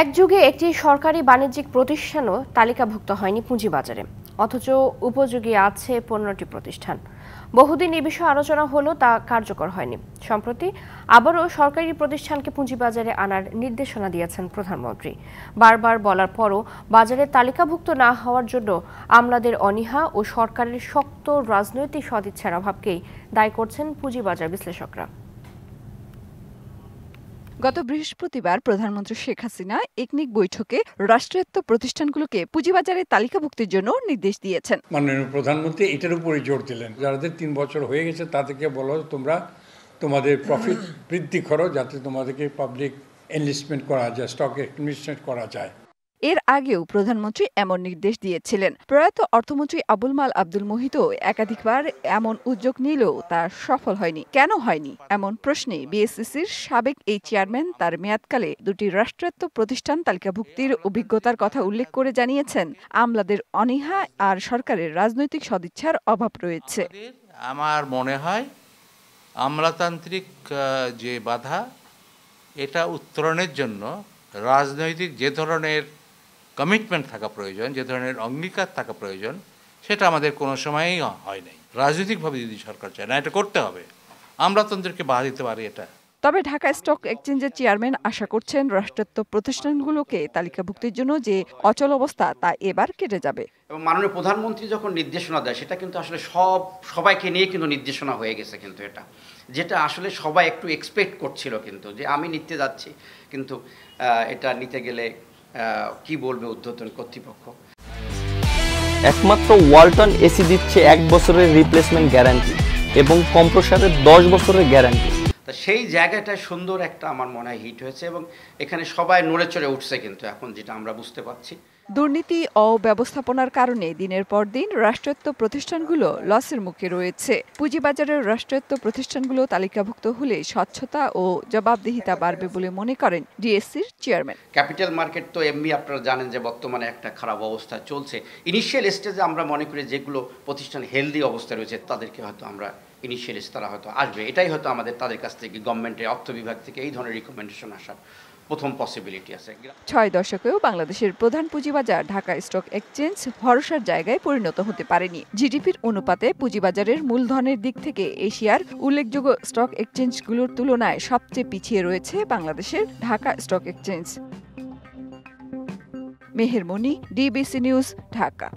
এক যুগে একটি সরকারি বাণিজ্যিক প্রতিষ্ঠানও তালিকাভুক্ত হয়নি পুঁজিবাজারে, অথচ উপযোগী আছে 15টি প্রতিষ্ঠান। বহুদিন এ বিষয়ে আলোচনা হলো, তা কার্যকর হয়নি। সম্প্রতি আবারও সরকারি প্রতিষ্ঠানকে পুঁজিবাজারে আনার নির্দেশনা দিয়েছেন প্রধানমন্ত্রী। বারবার বলার পরও বাজারে তালিকাভুক্ত না হওয়ার জন্য আমলাদের অনীহা ও সরকারের শক্ত রাজনৈতিক সদিচ্ছার অভাবকেই দায়ী করছেন পুঁজিবাজার বিশ্লেষকরা। গত বৃহস্পতিবার প্রধানমন্ত্রী শেখ হাসিনা একনিক বৈঠকে রাষ্ট্রায়ত্ত প্রতিষ্ঠানগুলোকে পুঁজিবাজারে তালিকাভুক্তির জন্য নির্দেশ দিয়েছেন। মাননীয় প্রধানমন্ত্রী এটার উপরে জোর দিলেন, যাদের 3 বছর হয়ে গেছে তাদেরকে বলো তোমরা তোমাদের প্রফিট বৃদ্ধি করো, যাতে তোমাদেরকে পাবলিক এনলিস্টমেন্ট করা যায়, স্টক এনলিস্টমেন্ট করা যায়। এর আগেও প্রধানমন্ত্রী এমন নির্দেশ দিয়েছিলেন। প্রয়াত অর্থমন্ত্রী আবুল মাল আব্দুল মুহিতও একাধিকবার এমন উদ্যোগ নিলেও তা সফল হয়নি। কেন হয়নি এমন প্রশ্নে বিএসইসির সাবেক এই চেয়ারম্যান তার মেয়াদকালে দুটি রাষ্ট্রায়ত্ত প্রতিষ্ঠান তালিকাভুক্তির অভিজ্ঞতার কথা উল্লেখ করে জানিয়েছেন, আমলাদের অনীহা আর সরকারের রাজনৈতিক সদিচ্ছার অভাব রয়েছে। আমার মনে হয় আমলাতান্ত্রিক যে বাধা, এটা উত্তরণের জন্য রাজনৈতিক যে ধরনের কমিটমেন্ট থাকা প্রয়োজন, যে ধরনের অঙ্গীকার থাকা প্রয়োজন, সেটা আমাদের কোনো সময়ই হয় নাই। রাজনৈতিকভাবে যদি সরকার চায় না, এটা করতে হবে, আমলাতন্ত্রকে বাধা দিতে পারে এটা। তবে ঢাকা স্টক এক্সচেঞ্জের চেয়ারম্যান আশা করছেন রাষ্ট্রায়ত্ত প্রতিষ্ঠানগুলোকে তালিকাভুক্তির জন্য যে অচল অবস্থা তা এবার কেটে যাবে। এবং মাননীয় প্রধানমন্ত্রী যখন নির্দেশনা দেয়, সেটা কিন্তু আসলে সবাইকে নিয়ে কিন্তু নির্দেশনা হয়ে গেছে, কিন্তু এটা যেটা আসলে সবাই একটু এক্সপেক্ট করছিল, কিন্তু যে আমি নিতে যাচ্ছি, কিন্তু এটা নিতে গেলে কি বলবে ঊর্ধ্বতন কর্তৃপক্ষ। একমাত্র ওয়ালটন এসি দিচ্ছে 1 বছরের রিপ্লেসমেন্ট গ্যারান্টি এবং কম্প্রেসারের 10 বছরের গ্যারান্টি। তা সেই জায়গাটায় সুন্দর একটা আমার মনে হয় হিট হয়েছে, এবং এখানে সবাই নড়ে চড়ে উঠছে, কিন্তু এখন যেটা আমরা বুঝতে পারছি, দুর্নীতি ও ব্যবস্থাপনার কারণে দিনের পর দিন রাষ্ট্রায়ত্ত প্রতিষ্ঠানগুলো লসের মুখে রয়েছে। পুঁজিবাজারের রাষ্ট্রায়ত্ত প্রতিষ্ঠানগুলো তালিকাভুক্ত হলে স্বচ্ছতা ও জবাবদিহিতা বাড়বে বলে মনে করেন ডিএসসির চেয়ারম্যান। ক্যাপিটাল মার্কেট তো এমনি আপনারা জানেন যে বর্তমানে একটা খারাপ অবস্থা চলছে। ইনিশিয়াল স্টেজে আমরা মনে করি যেগুলো প্রতিষ্ঠান হেলদি অবস্থায় রয়েছে তাদেরকে হয়তো আমরা ইনিশিয়াল তারা হয়তো আসবে, এটাই হয়তো আমাদের তাদের কাছ থেকে গভর্নমেন্টের অর্থ বিভাগ থেকে এই ধরনের রিকমেন্ডেশন আসার প্রথম পসিবিলিটি আছে। 6 দশকেও বাংলাদেশের প্রধান পুঁজিবাজার ঢাকা স্টক এক্সচেঞ্জ ভরসার জায়গায় পরিণত হতে পারেনি। জিডিপির অনুপাতে পুঁজিবাজারের মূলধনের দিক থেকে এশিয়ার উল্লেখযোগ্য স্টক এক্সচেঞ্জগুলোর তুলনায় সবচেয়ে পিছিয়ে রয়েছে বাংলাদেশের ঢাকা স্টক এক্সচেঞ্জ। মেহের মনি, ডিবিসি নিউজ, ঢাকা।